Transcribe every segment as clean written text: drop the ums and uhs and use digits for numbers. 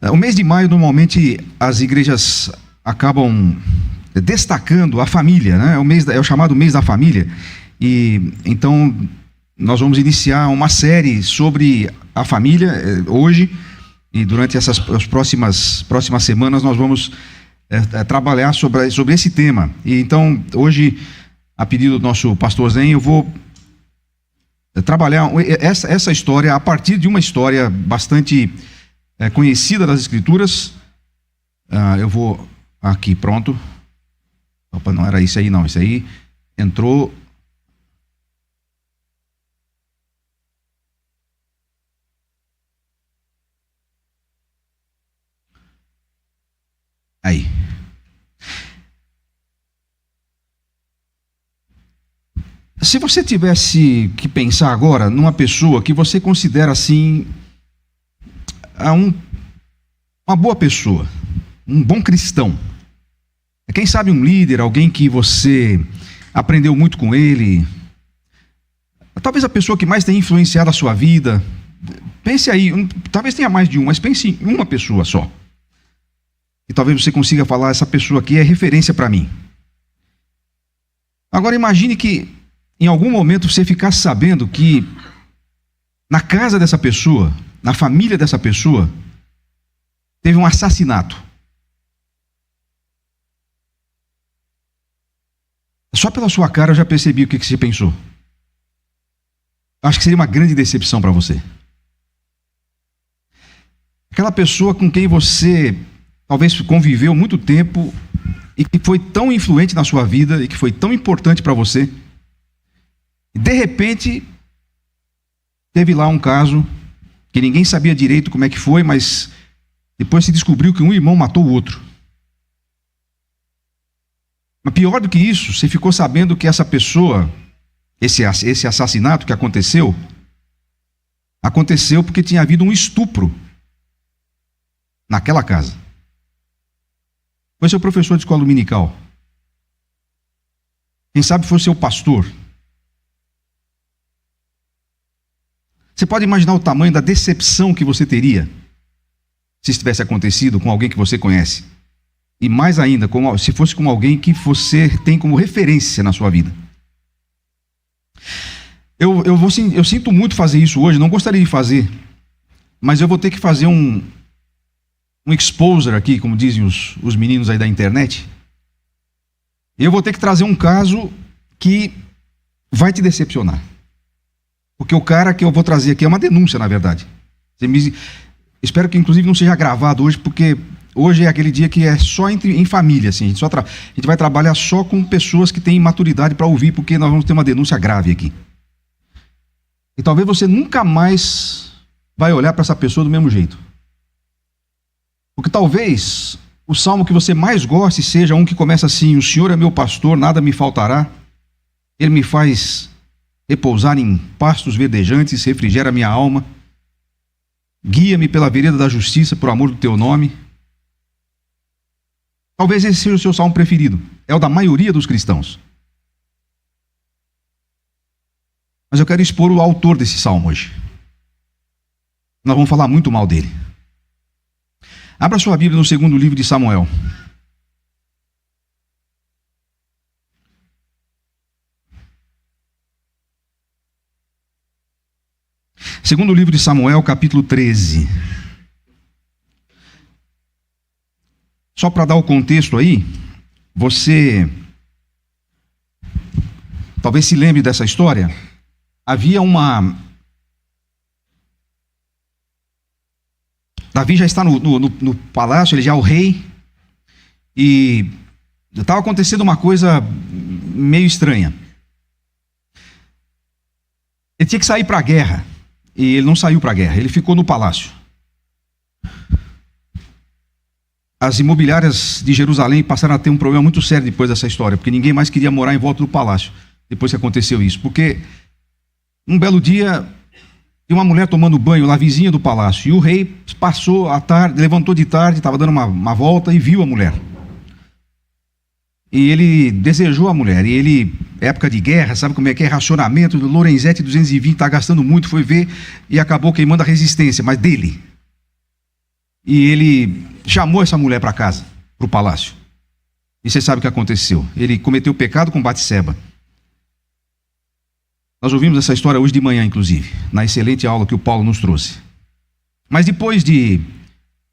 O mês de maio, normalmente, as igrejas acabam destacando a família, né? É o chamado mês da família. E então nós vamos iniciar uma série sobre a família hoje, e durante as próximas semanas nós vamos trabalhar sobre esse tema. E então, hoje, a pedido do nosso pastor Zen, eu vou trabalhar essa história a partir de uma história bastante conhecida das Escrituras. Eu vou aqui, pronto. Opa, não era isso aí não, isso aí entrou. Aí. Se você tivesse que pensar agora numa pessoa que você considera assim uma boa pessoa, um bom cristão, quem sabe um líder, alguém que você aprendeu muito com ele, talvez a pessoa que mais tem influenciado a sua vida. Pense aí, talvez tenha mais de um, mas pense em uma pessoa só. E talvez você consiga falar, essa pessoa aqui é referência para mim. Agora imagine que em algum momento você ficasse sabendo que na casa dessa pessoa, na família dessa pessoa, teve um assassinato. Só pela sua cara eu já percebi o que você pensou. Acho que seria uma grande decepção para você. Aquela pessoa com quem você talvez conviveu muito tempo e que foi tão influente na sua vida e que foi tão importante para você, e de repente teve lá um caso que ninguém sabia direito como é que foi, mas depois se descobriu que um irmão matou o outro. Mas pior do que isso, você ficou sabendo que essa pessoa, esse assassinato que aconteceu porque tinha havido um estupro naquela casa. Foi seu professor de escola dominical. Quem sabe foi seu pastor. Você pode imaginar o tamanho da decepção que você teria se isso tivesse acontecido com alguém que você conhece. E mais ainda, se fosse com alguém que você tem como referência na sua vida. Eu sinto muito fazer isso hoje, não gostaria de fazer, mas eu vou ter que fazer um exposure aqui, como dizem os meninos aí da internet. Eu vou ter que trazer um caso que vai te decepcionar. Porque o cara que eu vou trazer aqui é uma denúncia, na verdade. Espero que inclusive não seja gravado hoje, porque hoje é aquele dia que é só em família, assim. A gente vai trabalhar só com pessoas que têm maturidade para ouvir, porque nós vamos ter uma denúncia grave aqui. E talvez você nunca mais vai olhar para essa pessoa do mesmo jeito. Porque talvez o salmo que você mais goste seja um que começa assim: o Senhor é meu pastor, nada me faltará. Ele me faz repousar em pastos verdejantes, refrigera minha alma. Guia-me pela vereda da justiça, por amor do teu nome. Talvez esse seja o seu salmo preferido. É o da maioria dos cristãos. Mas eu quero expor o autor desse salmo hoje. Nós vamos falar muito mal dele. Abra sua Bíblia no segundo livro de Samuel. Segundo livro de Samuel, capítulo 13. Só para dar o contexto aí, você talvez se lembre dessa história. Havia Davi já está no palácio, ele já é o rei, e estava acontecendo uma coisa meio estranha. Ele tinha que sair para a guerra, e ele não saiu para a guerra, ele ficou no palácio. As imobiliárias de Jerusalém passaram a ter um problema muito sério depois dessa história, porque ninguém mais queria morar em volta do palácio, depois que aconteceu isso. Porque um belo dia, tinha uma mulher tomando banho lá, vizinha do palácio, e o rei passou à tarde, levantou de tarde, estava dando uma volta e viu a mulher. E ele desejou a mulher, e ele época de guerra, sabe como é que é? Racionamento, Lorenzetti 220, está gastando muito, foi ver e acabou queimando a resistência, mas dele. E ele chamou essa mulher para casa, para o palácio. E você sabe o que aconteceu? Ele cometeu pecado com Batseba. Nós ouvimos essa história hoje de manhã, inclusive, na excelente aula que o Paulo nos trouxe. Mas depois de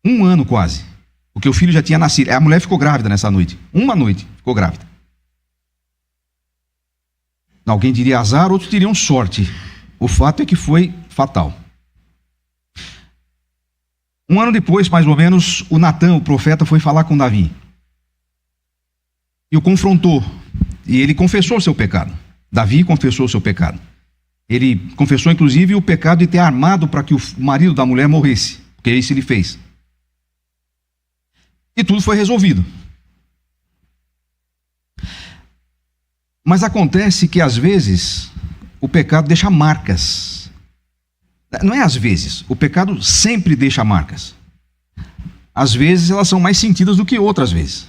1 ano quase, porque o filho já tinha nascido, a mulher ficou grávida nessa noite. Uma noite ficou grávida. Alguém diria azar, outros diriam sorte. O fato é que foi fatal. 1 ano depois, mais ou menos, o Natan, o profeta, foi falar com Davi. E o confrontou. E ele confessou o seu pecado. Davi confessou o seu pecado. Ele confessou, inclusive, o pecado de ter armado para que o marido da mulher morresse. Porque isso ele fez. E tudo foi resolvido. Mas acontece que, às vezes, o pecado deixa marcas. Não é às vezes. O pecado sempre deixa marcas. Às vezes, elas são mais sentidas do que outras vezes.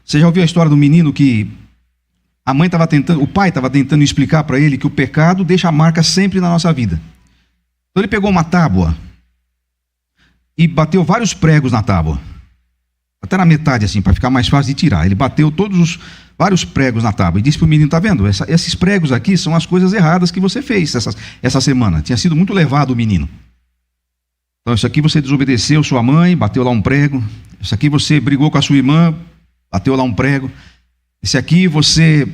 Você já ouviu a história do menino que o pai estava tentando explicar para ele que o pecado deixa marca sempre na nossa vida. Então ele pegou uma tábua e bateu vários pregos na tábua. Até na metade, assim, para ficar mais fácil de tirar. Ele bateu vários pregos na tábua e disse para o menino, tá vendo? Esses pregos aqui são as coisas erradas que você fez essa semana. Tinha sido muito levado o menino. Então isso aqui você desobedeceu sua mãe, bateu lá um prego. Isso aqui você brigou com a sua irmã, bateu lá um prego. Esse aqui você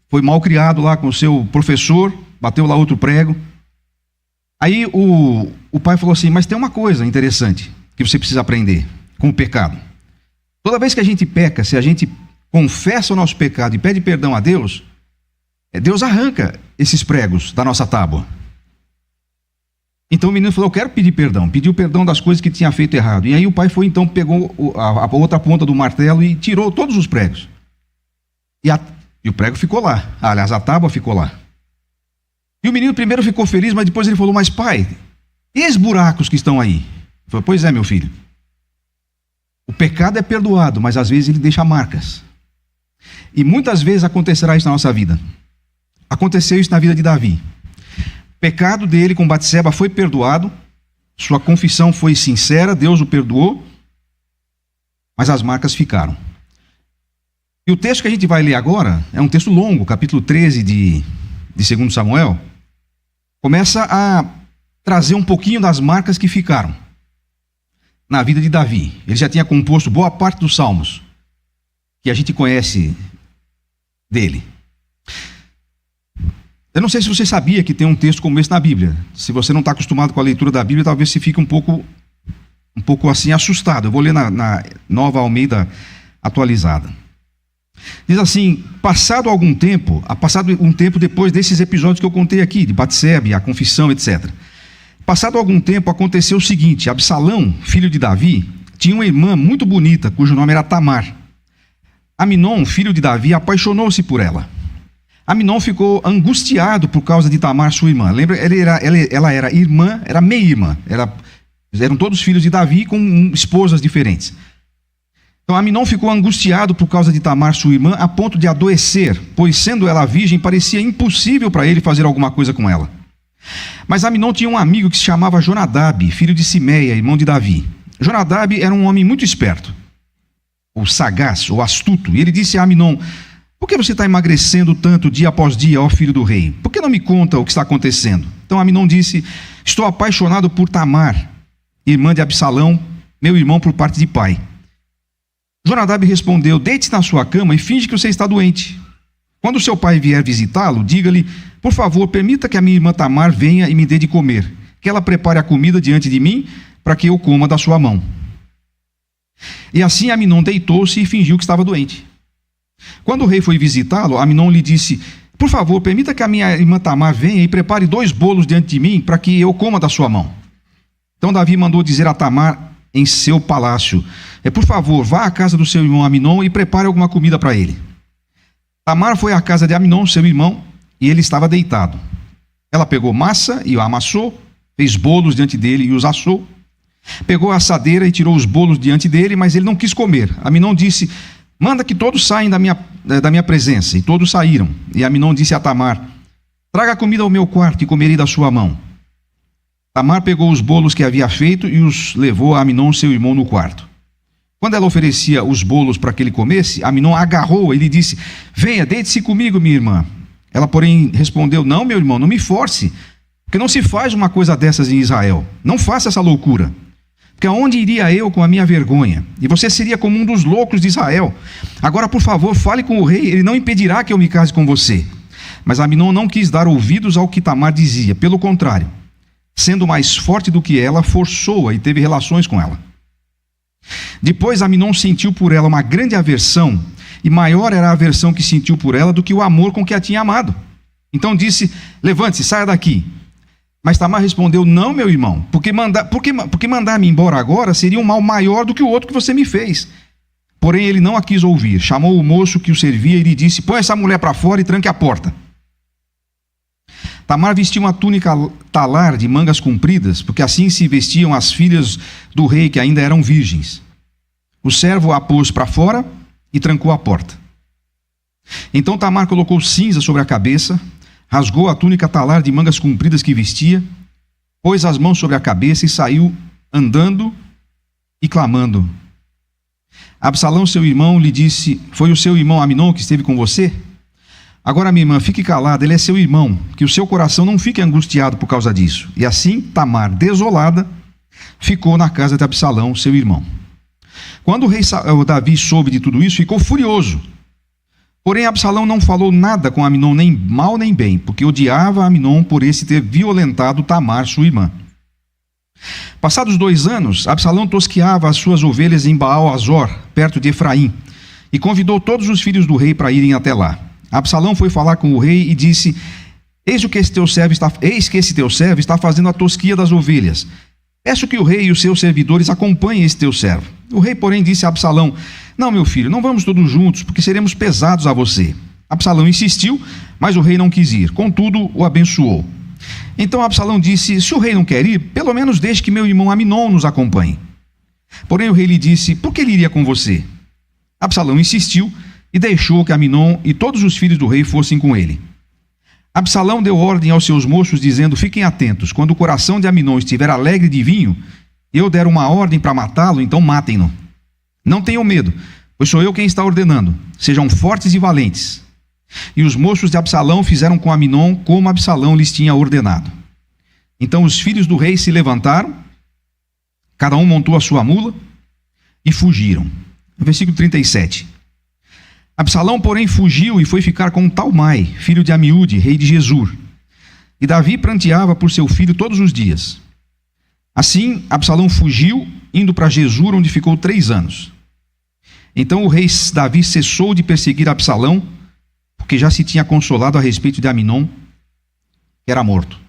foi mal criado lá com o seu professor, bateu lá outro prego. Aí o pai falou assim, mas tem uma coisa interessante que você precisa aprender com o pecado. Toda vez que a gente peca, se a gente confessa o nosso pecado e pede perdão a Deus, Deus arranca esses pregos da nossa tábua. Então o menino falou, eu quero pedir perdão. Pediu perdão das coisas que tinha feito errado. E aí o pai foi, então, pegou a outra ponta do martelo e tirou todos os pregos. E o prego ficou lá. Aliás, a tábua ficou lá. E o menino primeiro ficou feliz, mas depois ele falou, mas pai, e esses buracos que estão aí? Ele falou, pois é, meu filho. O pecado é perdoado, mas às vezes ele deixa marcas. E muitas vezes acontecerá isso na nossa vida. Aconteceu isso na vida de Davi. O pecado dele com Batseba foi perdoado, sua confissão foi sincera, Deus o perdoou, mas as marcas ficaram. E o texto que a gente vai ler agora é um texto longo, capítulo 13 de 2 Samuel, começa a trazer um pouquinho das marcas que ficaram na vida de Davi. Ele já tinha composto boa parte dos salmos que a gente conhece dele. Eu não sei se você sabia que tem um texto como esse na Bíblia. Se você não está acostumado com a leitura da Bíblia, talvez você fique um pouco assim assustado. Eu vou ler na Nova Almeida atualizada. Diz assim, passado um tempo depois desses episódios que eu contei aqui, de Batseba, a confissão, etc. Passado algum tempo, aconteceu o seguinte, Absalão, filho de Davi, tinha uma irmã muito bonita, cujo nome era Tamar. Aminon, filho de Davi, apaixonou-se por ela. Aminon ficou angustiado por causa de Tamar, sua irmã. Lembra, ela era irmã, era meia-irmã. Eram todos filhos de Davi com esposas diferentes. Então Aminon ficou angustiado por causa de Tamar, sua irmã, a ponto de adoecer, pois sendo ela virgem, parecia impossível para ele fazer alguma coisa com ela. Mas Aminon tinha um amigo que se chamava Jonadab, filho de Simeia, irmão de Davi. Jonadab era um homem muito esperto, ou sagaz, ou astuto, e ele disse a Aminon, por que você está emagrecendo tanto dia após dia, ó filho do rei? Por que não me conta o que está acontecendo? Então Aminon disse, estou apaixonado por Tamar, irmã de Absalão, meu irmão por parte de pai. Jonadab respondeu, deite-se na sua cama e finge que você está doente. Quando seu pai vier visitá-lo, diga-lhe, por favor, permita que a minha irmã Tamar venha e me dê de comer, que ela prepare a comida diante de mim, para que eu coma da sua mão. E assim Aminon deitou-se e fingiu que estava doente. Quando o rei foi visitá-lo, Aminon lhe disse, por favor, permita que a minha irmã Tamar venha e prepare 2 bolos diante de mim, para que eu coma da sua mão. Então Davi mandou dizer a Tamar em seu palácio, por favor, vá à casa do seu irmão Aminon e prepare alguma comida para ele. Tamar foi à casa de Aminon, seu irmão, e ele estava deitado. Ela pegou massa e o amassou, fez bolos diante dele e os assou. Pegou a assadeira e tirou os bolos diante dele, mas ele não quis comer. Aminon disse, Manda que todos saiam da minha presença. E todos saíram. E Aminon disse a Tamar: traga a comida ao meu quarto e comerei da sua mão. Tamar pegou os bolos que havia feito e os levou a Aminon, seu irmão, no quarto. Quando ela oferecia os bolos para que ele comesse, Aminon agarrou-a e lhe disse: venha, deite-se comigo, minha irmã. Ela, porém, respondeu: não, meu irmão, não me force, porque não se faz uma coisa dessas em Israel. Não faça essa loucura. Porque aonde iria eu com a minha vergonha? E você seria como um dos loucos de Israel. Agora, por favor, fale com o rei, ele não impedirá que eu me case com você. Mas Aminon não quis dar ouvidos ao que Tamar dizia. Pelo contrário, sendo mais forte do que ela, forçou-a e teve relações com ela. Depois Aminon sentiu por ela uma grande aversão, e maior era a aversão que sentiu por ela do que o amor com que a tinha amado. Então disse: levante-se, saia daqui. Mas Tamar respondeu: não, meu irmão, porque mandar-me embora agora seria um mal maior do que o outro que você me fez. Porém ele não a quis ouvir. Chamou o moço que o servia e lhe disse: põe essa mulher para fora e tranque a porta. Tamar vestiu uma túnica talar de mangas compridas, porque assim se vestiam as filhas do rei que ainda eram virgens. O servo a pôs para fora e trancou a porta. Então Tamar colocou cinza sobre a cabeça, rasgou a túnica talar de mangas compridas que vestia, pôs as mãos sobre a cabeça e saiu andando e clamando. Absalão, seu irmão, lhe disse: foi o seu irmão Aminon que esteve com você? Agora, minha irmã, fique calada, ele é seu irmão, que o seu coração não fique angustiado por causa disso. E assim, Tamar, desolada, ficou na casa de Absalão, seu irmão. Quando o rei Davi soube de tudo isso, ficou furioso. Porém, Absalão não falou nada com Aminon, nem mal nem bem, porque odiava Aminon por esse ter violentado Tamar, sua irmã. Passados 2 anos, Absalão tosqueava as suas ovelhas em Baal-Azor, perto de Efraim, e convidou todos os filhos do rei para irem até lá. Absalão foi falar com o rei e disse: eis que esse teu servo está fazendo a tosquia das ovelhas. Peço que o rei e os seus servidores acompanhem esse teu servo. O rei, porém, disse a Absalão: não, meu filho, não vamos todos juntos, porque seremos pesados a você. Absalão insistiu, mas o rei não quis ir. Contudo, o abençoou. Então Absalão disse: se o rei não quer ir, pelo menos deixe que meu irmão Aminon nos acompanhe. Porém o rei lhe disse: por que ele iria com você? Absalão insistiu e deixou que Aminon e todos os filhos do rei fossem com ele. Absalão deu ordem aos seus moços, dizendo: fiquem atentos, quando o coração de Aminon estiver alegre de vinho, e eu der uma ordem para matá-lo, então matem-no. Não tenham medo, pois sou eu quem está ordenando. Sejam fortes e valentes. E os moços de Absalão fizeram com Aminon como Absalão lhes tinha ordenado. Então os filhos do rei se levantaram, cada um montou a sua mula e fugiram. Versículo 37. Absalão, porém, fugiu e foi ficar com Talmai, filho de Amiúde, rei de Gesur. E Davi pranteava por seu filho todos os dias. Assim, Absalão fugiu, indo para Gesur, onde ficou 3 anos. Então o rei Davi cessou de perseguir Absalão, porque já se tinha consolado a respeito de Aminon, que era morto.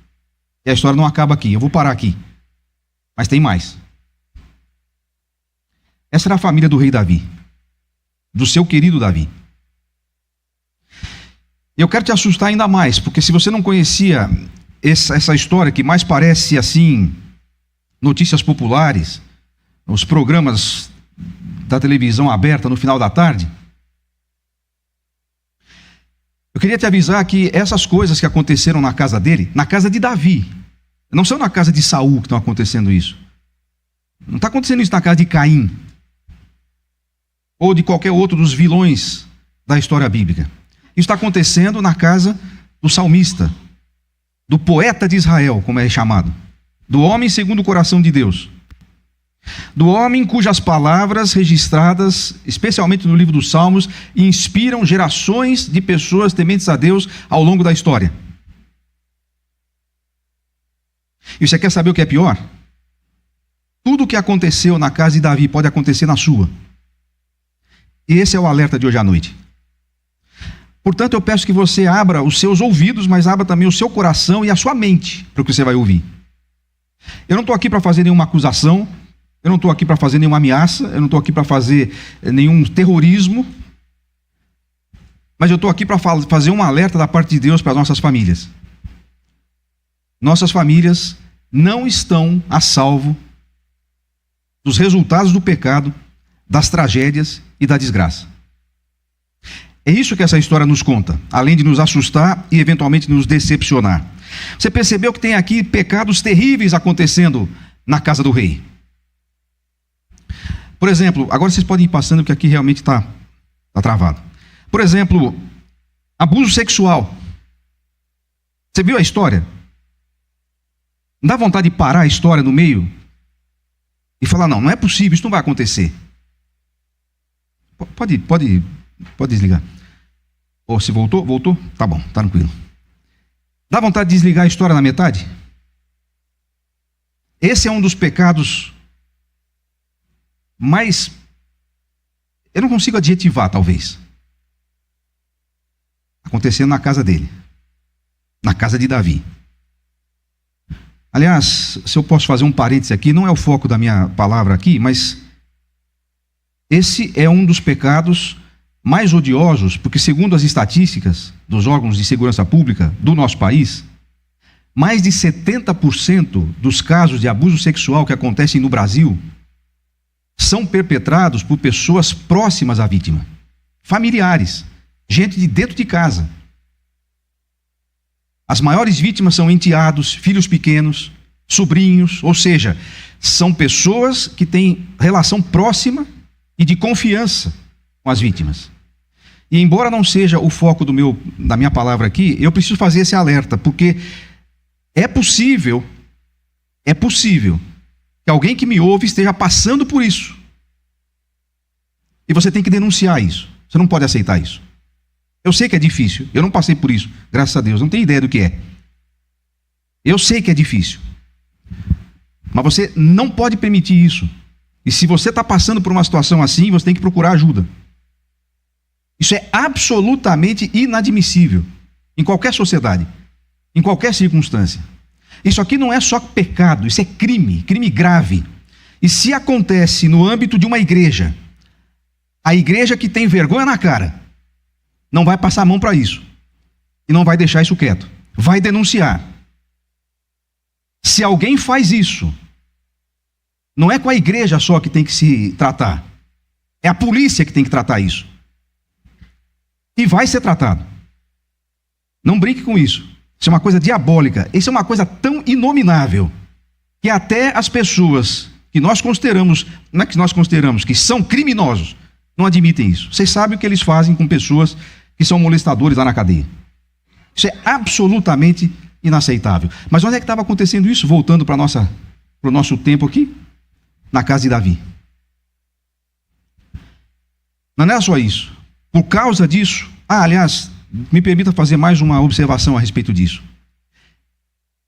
E a história não acaba aqui, eu vou parar aqui. Mas tem mais. Essa era a família do rei Davi, do seu querido Davi. Eu quero te assustar ainda mais, porque se você não conhecia essa história, que mais parece assim, notícias populares, os programas da televisão aberta no final da tarde, eu queria te avisar que essas coisas que aconteceram na casa dele, na casa de Davi, não são na casa de Saul que estão acontecendo isso. Não está acontecendo isso na casa de Caim, ou de qualquer outro dos vilões da história bíblica. Isso está acontecendo na casa do salmista, do poeta de Israel, como é chamado, do homem segundo o coração de Deus, do homem cujas palavras registradas, especialmente no livro dos Salmos, inspiram gerações de pessoas tementes a Deus ao longo da história. E você quer saber o que é pior? Tudo o que aconteceu na casa de Davi pode acontecer na sua. Esse é o alerta de hoje à noite. Portanto, eu peço que você abra os seus ouvidos, mas abra também o seu coração e a sua mente para o que você vai ouvir. Eu não estou aqui para fazer nenhuma acusação, eu não estou aqui para fazer nenhuma ameaça, eu não estou aqui para fazer nenhum terrorismo, mas eu estou aqui para fazer um alerta da parte de Deus para as nossas famílias. Nossas famílias não estão a salvo dos resultados do pecado, das tragédias e da desgraça. É isso que essa história nos conta, além de nos assustar e eventualmente nos decepcionar. Você percebeu que tem aqui pecados terríveis acontecendo na casa do rei. Por exemplo, agora vocês podem ir passando, porque aqui realmente está travado. Por exemplo, abuso sexual. Você viu a história? Não dá vontade de parar a história no meio e falar, não é possível, isso não vai acontecer. Pode desligar. Ou se voltou? Voltou? Tá bom, tá tranquilo. Dá vontade de desligar a história na metade? Esse é um dos pecados mais... eu não consigo adjetivar, talvez. Acontecendo na casa dele. Na casa de Davi. Aliás, se eu posso fazer um parêntese aqui, não é o foco da minha palavra aqui, mas esse é um dos pecados mais odiosos, porque segundo as estatísticas dos órgãos de segurança pública do nosso país, mais de 70% dos casos de abuso sexual que acontecem no Brasil são perpetrados por pessoas próximas à vítima, familiares, gente de dentro de casa. As maiores vítimas são enteados, filhos pequenos, sobrinhos, ou seja, são pessoas que têm relação próxima e de confiança com as vítimas. E embora não seja o foco da minha palavra aqui, eu preciso fazer esse alerta, porque é possível que alguém que me ouve esteja passando por isso. E você tem que denunciar isso. Você não pode aceitar isso. Eu sei que é difícil, eu não passei por isso, graças a Deus, não tenho ideia do que é. Eu sei que é difícil. Mas você não pode permitir isso. E se você está passando por uma situação assim, você tem que procurar ajuda. Isso é absolutamente inadmissível em qualquer sociedade, em qualquer circunstância. Isso aqui não é só pecado, isso é crime, crime grave. E se acontece no âmbito de uma igreja, a igreja que tem vergonha na cara, não vai passar a mão para isso. E não vai deixar isso quieto. Vai denunciar. Se alguém faz isso, não é com a igreja só que tem que se tratar. É a polícia que tem que tratar isso. E vai ser tratado. Não brinque com isso. Isso é uma coisa diabólica. Isso é uma coisa tão inominável que até as pessoas que nós consideramos, não é que nós consideramos, que são criminosos, não admitem isso. Vocês sabem o que eles fazem com pessoas que são molestadores lá na cadeia. Isso é absolutamente inaceitável. Mas onde é que estava acontecendo isso? Voltando para o nosso tempo aqui, na casa de Davi. Não era só isso. Por causa disso, aliás, me permita fazer mais uma observação a respeito disso.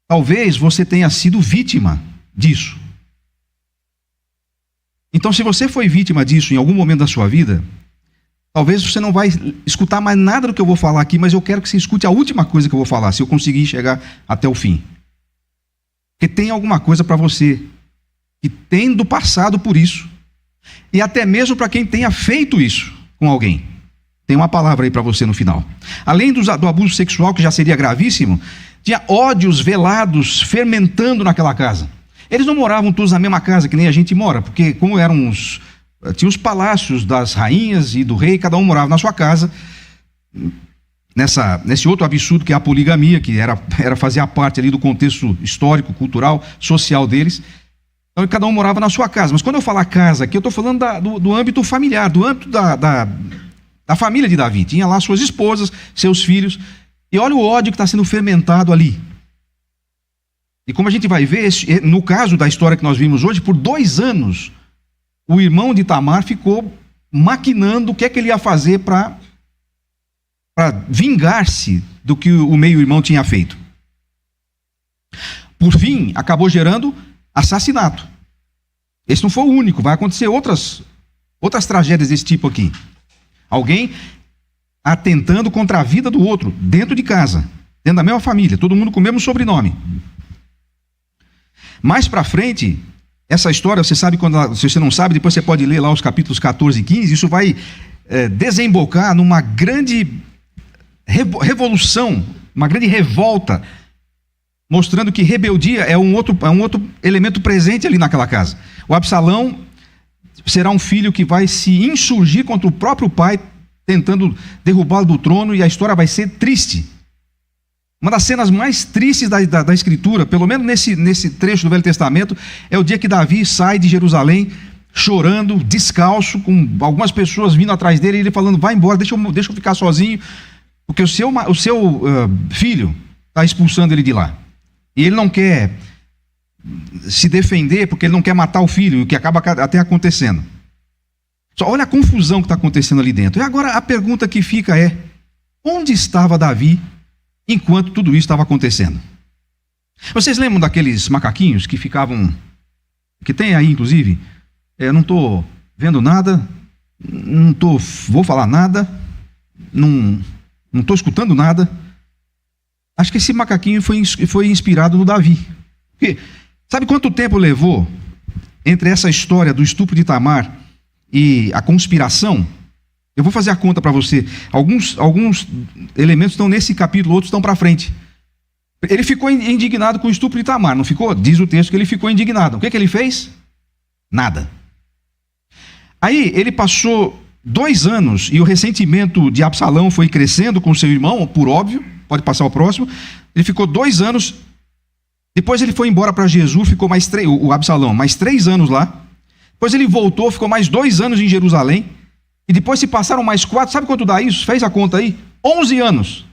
Talvez você tenha sido vítima disso. Então, se você foi vítima disso em algum momento da sua vida, talvez você não vai escutar mais nada do que eu vou falar aqui, mas eu quero que você escute a última coisa que eu vou falar, se eu conseguir chegar até o fim. Porque tem alguma coisa para você que tendo passado por isso, e até mesmo para quem tenha feito isso com alguém. Tem uma palavra aí para você no final. Além do abuso sexual, que já seria gravíssimo, tinha ódios velados fermentando naquela casa. Eles não moravam todos na mesma casa que nem a gente mora, porque como tinha os palácios das rainhas e do rei, cada um morava na sua casa, nesse outro absurdo que é a poligamia, que fazia parte ali do contexto histórico, cultural, social deles. Então cada um morava na sua casa. Mas quando eu falar casa aqui, eu estou falando do âmbito familiar, do âmbito da família de Davi. Tinha lá suas esposas, seus filhos, e olha o ódio que está sendo fermentado ali. E como a gente vai ver, no caso da história que nós vimos hoje, por 2 anos, o irmão de Tamar ficou maquinando o que é que ele ia fazer para vingar-se do que o meio-irmão tinha feito. Por fim, acabou gerando assassinato. Esse não foi o único, vai acontecer outras tragédias desse tipo aqui. Alguém atentando contra a vida do outro, dentro de casa, dentro da mesma família, todo mundo com o mesmo sobrenome. Mais para frente, essa história, você sabe, se você não sabe, depois você pode ler lá os capítulos 14 e 15, isso vai desembocar numa grande revolução, uma grande revolta, mostrando que rebeldia é um outro elemento presente ali naquela casa. O Absalão será um filho que vai se insurgir contra o próprio pai, tentando derrubá-lo do trono, e a história vai ser triste. Uma das cenas mais tristes da Escritura, pelo menos nesse trecho do Velho Testamento, é o dia que Davi sai de Jerusalém chorando, descalço, com algumas pessoas vindo atrás dele, e ele falando: vai embora, deixa eu ficar sozinho, porque o seu filho está expulsando ele de lá. E ele não quer se defender, porque ele não quer matar o filho, o que acaba até acontecendo. Só olha a confusão que está acontecendo ali dentro. E agora a pergunta que fica é: onde estava Davi enquanto tudo isso estava acontecendo? Vocês lembram daqueles macaquinhos que ficavam, que tem aí inclusive, não estou vendo nada, vou falar nada, não estou escutando nada. Acho que esse macaquinho foi inspirado no Davi. Porque sabe quanto tempo levou entre essa história do estupro de Tamar e a conspiração? Eu vou fazer a conta para você. Alguns elementos estão nesse capítulo, outros estão para frente. Ele ficou indignado com o estupro de Tamar, não ficou? Diz o texto que ele ficou indignado. O que ele fez? Nada. Aí ele passou 2 anos e o ressentimento de Absalão foi crescendo com seu irmão, por óbvio. Pode passar ao próximo. Ele ficou 2 anos. Depois ele foi embora para Jesus, ficou mais 3, o Absalão, mais 3 anos lá. Depois ele voltou, ficou mais 2 anos em Jerusalém. E depois se passaram mais 4, sabe quanto dá isso? Fez a conta aí? 11 anos.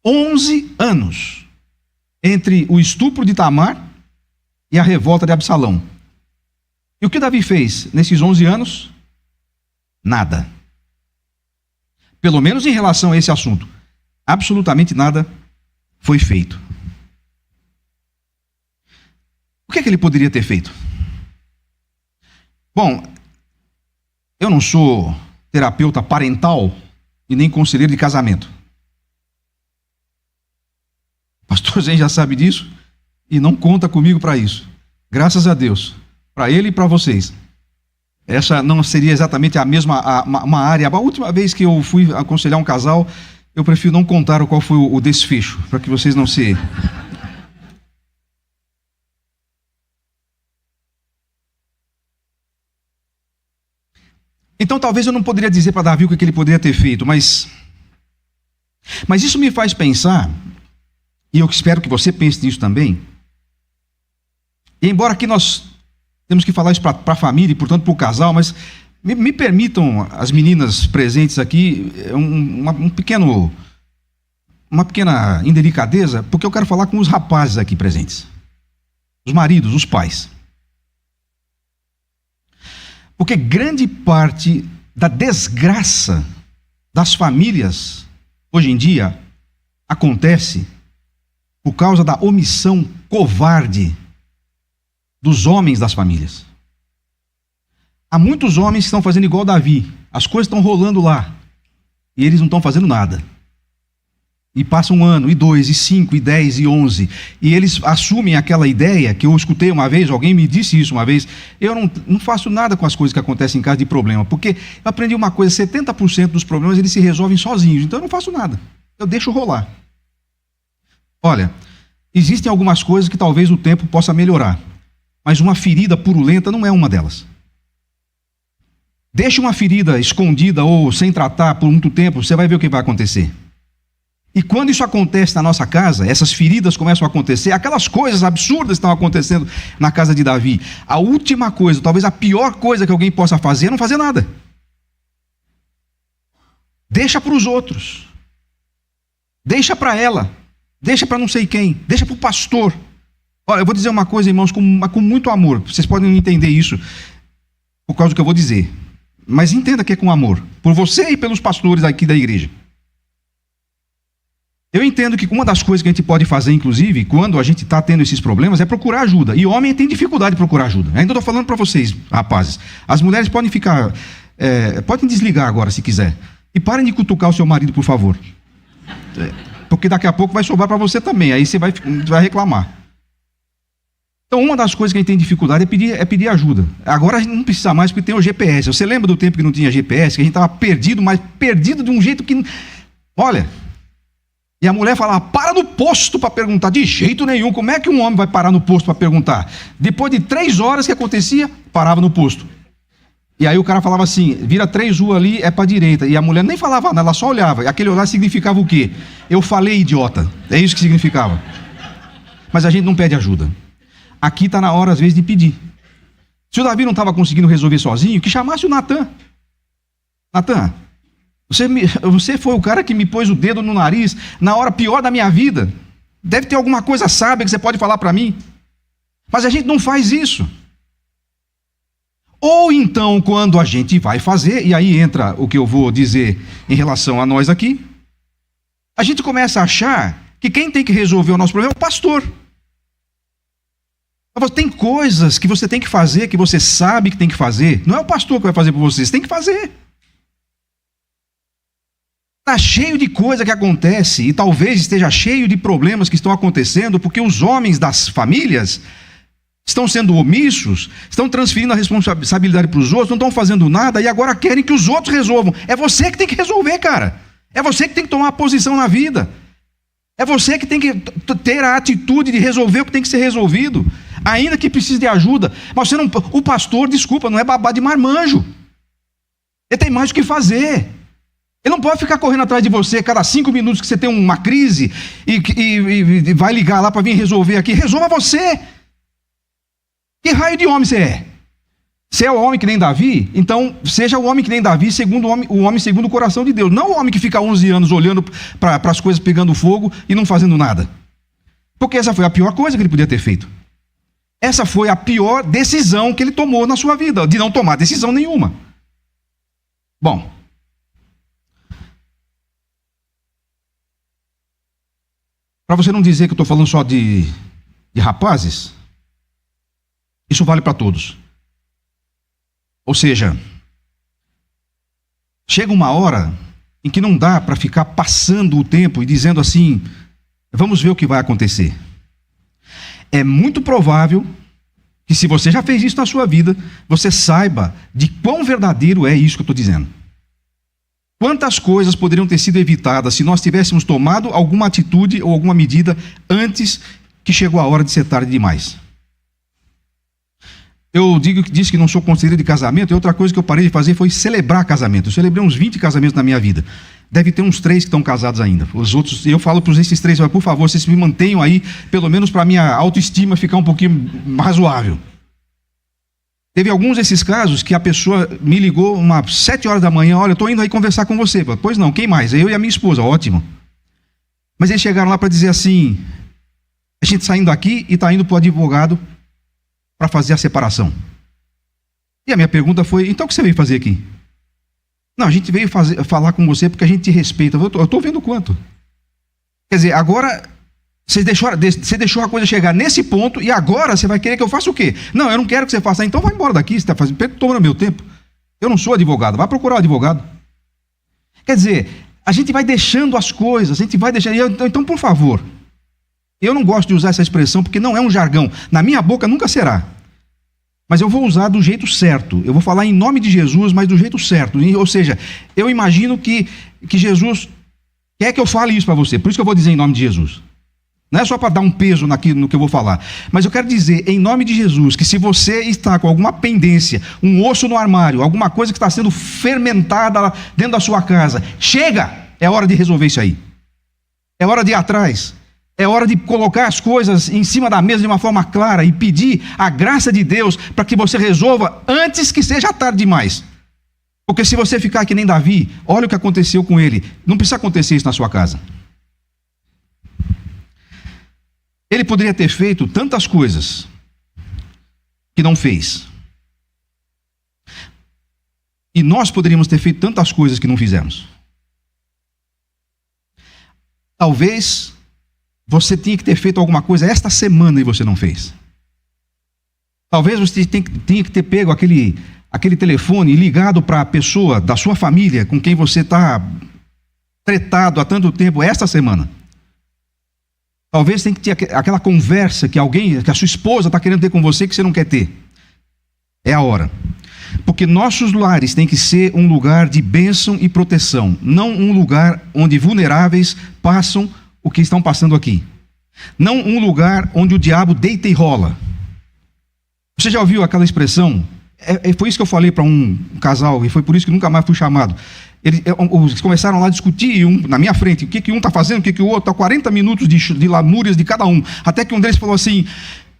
11 anos entre o estupro de Tamar e a revolta de Absalão. E o que Davi fez nesses 11 anos? Nada. Pelo menos em relação a esse assunto. Absolutamente nada foi feito. O que é que ele poderia ter feito? Bom, eu não sou terapeuta parental e nem conselheiro de casamento. O pastor Zen já sabe disso e não conta comigo para isso. Graças a Deus. Para ele e para vocês. Essa não seria exatamente a mesma uma área. A última vez que eu fui aconselhar um casal, eu prefiro não contar qual foi o desfecho, para que vocês não se... Então talvez eu não poderia dizer para Davi o que ele poderia ter feito, mas isso me faz pensar, e eu espero que você pense nisso também, e embora aqui nós temos que falar isso para a família e portanto para o casal, mas me permitam as meninas presentes aqui uma pequena indelicadeza, porque eu quero falar com os rapazes aqui presentes, os maridos, os pais. Porque grande parte da desgraça das famílias, hoje em dia, acontece por causa da omissão covarde dos homens das famílias. Há muitos homens que estão fazendo igual Davi. As coisas estão rolando lá. E eles não estão fazendo nada. E passa 1 ano, e 2, e 5, e 10, e 11. E eles assumem aquela ideia que eu escutei uma vez, alguém me disse isso uma vez. Eu não faço nada com as coisas que acontecem em casa de problema. Porque eu aprendi uma coisa, 70% dos problemas eles se resolvem sozinhos. Então eu não faço nada. Eu deixo rolar. Olha, existem algumas coisas que talvez o tempo possa melhorar. Mas uma ferida purulenta não é uma delas. Deixe uma ferida escondida ou sem tratar por muito tempo, você vai ver o que vai acontecer. E quando isso acontece na nossa casa, essas feridas começam a acontecer, aquelas coisas absurdas estão acontecendo na casa de Davi. A última coisa, talvez a pior coisa que alguém possa fazer é não fazer nada. Deixa para os outros. Deixa para ela. Deixa para não sei quem. Deixa para o pastor. Olha, eu vou dizer uma coisa, irmãos, com muito amor. Vocês podem entender isso por causa do que eu vou dizer. Mas entenda que é com amor. Por você e pelos pastores aqui da igreja. Eu entendo que uma das coisas que a gente pode fazer, inclusive, quando a gente está tendo esses problemas, é procurar ajuda. E homem tem dificuldade de procurar ajuda. Ainda estou falando para vocês, rapazes. As mulheres podem ficar... podem desligar agora, se quiser. E parem de cutucar o seu marido, por favor. Porque daqui a pouco vai sobrar para você também. Aí você vai reclamar. Então, uma das coisas que a gente tem dificuldade é pedir ajuda. Agora a gente não precisa mais, porque tem o GPS. Você lembra do tempo que não tinha GPS? Que a gente estava perdido, mas perdido de um jeito que... Olha... E a mulher falava, para no posto para perguntar. De jeito nenhum, como é que um homem vai parar no posto para perguntar? Depois de 3 horas, o que acontecia? Parava no posto. E aí o cara falava assim, vira 3 ruas ali, é para a direita. E a mulher nem falava nada, ela só olhava. E aquele olhar significava o quê? Eu falei, idiota. É isso que significava. Mas a gente não pede ajuda. Aqui está na hora, às vezes, de pedir. Se o Davi não estava conseguindo resolver sozinho, que chamasse o Natan. Natan, você foi o cara que me pôs o dedo no nariz na hora pior da minha vida. Deve ter alguma coisa sábia que você pode falar para mim. Mas a gente não faz isso. Ou então, quando a gente vai fazer, e aí entra o que eu vou dizer em relação a nós aqui, a gente começa a achar que quem tem que resolver o nosso problema é o pastor. Tem coisas que você tem que fazer, que você sabe que tem que fazer. Não é o pastor que vai fazer por você, você tem que fazer. Está cheio de coisa que acontece, e talvez esteja cheio de problemas que estão acontecendo, porque os homens das famílias estão sendo omissos, estão transferindo a responsabilidade para os outros, não estão fazendo nada, e agora querem que os outros resolvam. É você que tem que resolver, cara. É você que tem que tomar uma posição na vida. É você que tem que ter a atitude de resolver o que tem que ser resolvido, ainda que precise de ajuda. Mas você não, o pastor, desculpa, não é babá de marmanjo. Ele tem mais o que fazer. Ele não pode ficar correndo atrás de você cada 5 minutos que você tem uma crise e vai ligar lá para vir resolver aqui. Resolva você. Que raio de homem você é? Você é o homem que nem Davi? Então seja o homem que nem Davi, segundo o homem segundo o coração de Deus. Não o homem que fica 11 anos olhando para as coisas pegando fogo e não fazendo nada. Porque essa foi a pior coisa que ele podia ter feito. Essa foi a pior decisão que ele tomou na sua vida, de não tomar decisão nenhuma. Bom, para você não dizer que eu estou falando só de rapazes, isso vale para todos. Ou seja, chega uma hora em que não dá para ficar passando o tempo e dizendo assim, vamos ver o que vai acontecer. É muito provável que, se você já fez isso na sua vida, você saiba de quão verdadeiro é isso que eu estou dizendo. Quantas coisas poderiam ter sido evitadas se nós tivéssemos tomado alguma atitude ou alguma medida antes que chegou a hora de ser tarde demais. Eu disse que não sou conselheiro de casamento, e outra coisa que eu parei de fazer foi celebrar casamento. Eu celebrei uns 20 casamentos na minha vida. Deve ter uns 3 que estão casados ainda. Os outros, eu falo para esses 3, por favor, vocês me mantenham aí, pelo menos para a minha autoestima ficar um pouquinho razoável. Teve alguns desses casos que a pessoa me ligou umas 7 horas da manhã, olha, eu estou indo aí conversar com você. Pois não, quem mais? Eu e a minha esposa, ótimo. Mas eles chegaram lá para dizer assim, a gente saindo daqui e está indo para o advogado para fazer a separação. E a minha pergunta foi, então o que você veio fazer aqui? Não, a gente veio falar com você porque a gente te respeita. Eu estou vendo quanto. Quer dizer, agora você deixou a coisa chegar nesse ponto e agora você vai querer que eu faça o quê? Não, eu não quero que você faça. Então vai embora daqui, você está tomando meu tempo. Eu não sou advogado, vai procurar um advogado. Quer dizer, a gente vai deixando as coisas, a gente vai deixando. Então, por favor, eu não gosto de usar essa expressão porque não é um jargão. Na minha boca nunca será. Mas eu vou usar do jeito certo. Eu vou falar em nome de Jesus, mas do jeito certo. Ou seja, eu imagino que Jesus quer que eu fale isso para você. Por isso que eu vou dizer em nome de Jesus. Não é só para dar um peso no que eu vou falar. Mas eu quero dizer, em nome de Jesus, que se você está com alguma pendência, um osso no armário, alguma coisa que está sendo fermentada dentro da sua casa, chega! É hora de resolver isso aí. É hora de ir atrás. É hora de colocar as coisas em cima da mesa de uma forma clara e pedir a graça de Deus para que você resolva antes que seja tarde demais. Porque se você ficar que nem Davi, olha o que aconteceu com ele. Não precisa acontecer isso na sua casa. Ele poderia ter feito tantas coisas que não fez. E nós poderíamos ter feito tantas coisas que não fizemos. Talvez você tinha que ter feito alguma coisa esta semana e você não fez. Talvez você tenha que ter pego aquele telefone e ligado para a pessoa da sua família com quem você está tretado há tanto tempo esta semana. Talvez tenha que ter aquela conversa que a sua esposa está querendo ter com você que você não quer ter. É a hora. Porque nossos lares têm que ser um lugar de bênção e proteção, não um lugar onde vulneráveis passam o que estão passando aqui. Não um lugar onde o diabo deita e rola. Você já ouviu aquela expressão, Foi isso que eu falei para um casal, e foi por isso que nunca mais fui chamado. Eles começaram lá a discutir na minha frente, o que um está fazendo, o que o outro, 40 minutos de lamúrias de cada um, até que um deles falou assim: